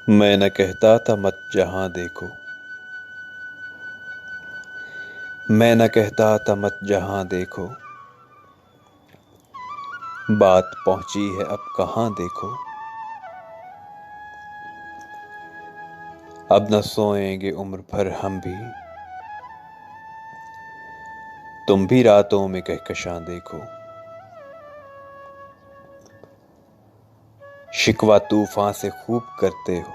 मैं न कहता था मत जहां देखो। मैं न कहता था मत जहां देखो। बात पहुंची है अब कहां देखो। अब न सोएंगे उम्र भर हम भी। तुम भी रातों में कहकशां देखो। शिकवा तूफान से खूब करते हो।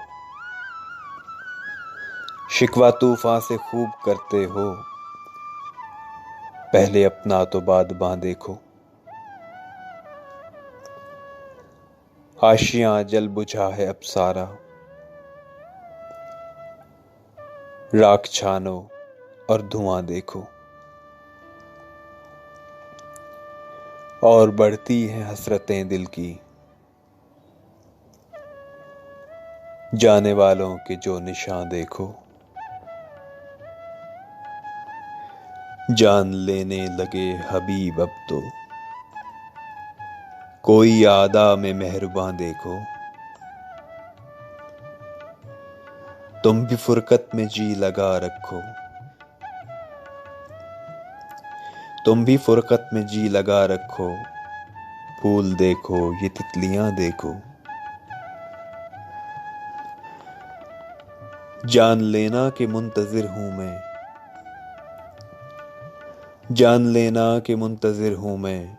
शिकवा तूफान से खूब करते हो। पहले अपना तो बाद बां देखो। आशियां जल बुझा है अब सारा। राख छानो और धुआं देखो। और बढ़ती हैं हसरतें दिल की। जाने वालों के जो निशान देखो। जान लेने लगे हबीब अब तो। कोई आदा में मेहरबान देखो। तुम भी फुरकत में जी लगा रखो। तुम भी फुरकत में जी लगा रखो। फूल देखो ये तितलियां देखो। जान लेना कि मुंतजिर हूं मैं। जान लेना कि मुंतजिर हूं मैं।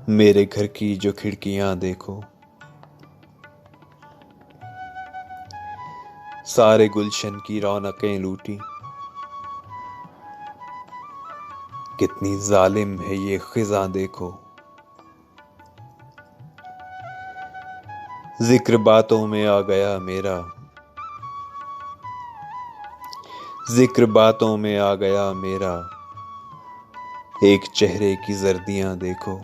मेरे घर की जो खिड़कियां देखो। सारे गुलशन की रौनकें लूटी। कितनी जालिम है ये खिज़ां देखो। जिक्र बातों में आ गया मेरा। जिक्र बातों में आ गया मेरा। एक चेहरे की जर्दियां देखो।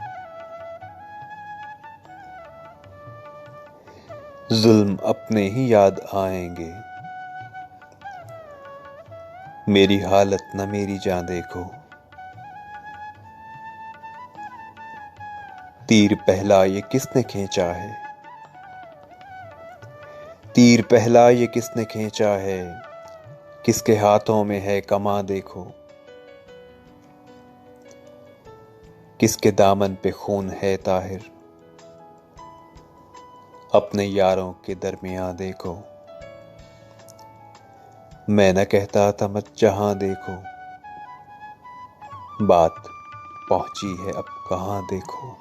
जुल्म अपने ही याद आएंगे। मेरी हालत न मेरी जान देखो। तीर पहला ये किसने खींचा है। तीर पहला ये किसने खींचा है। किसके हाथों में है कमां देखो। किसके दामन पे खून है ताहिर। अपने यारों के दरमियां देखो। मैं न कहता था मत जहां देखो। बात पहुंची है अब कहां देखो।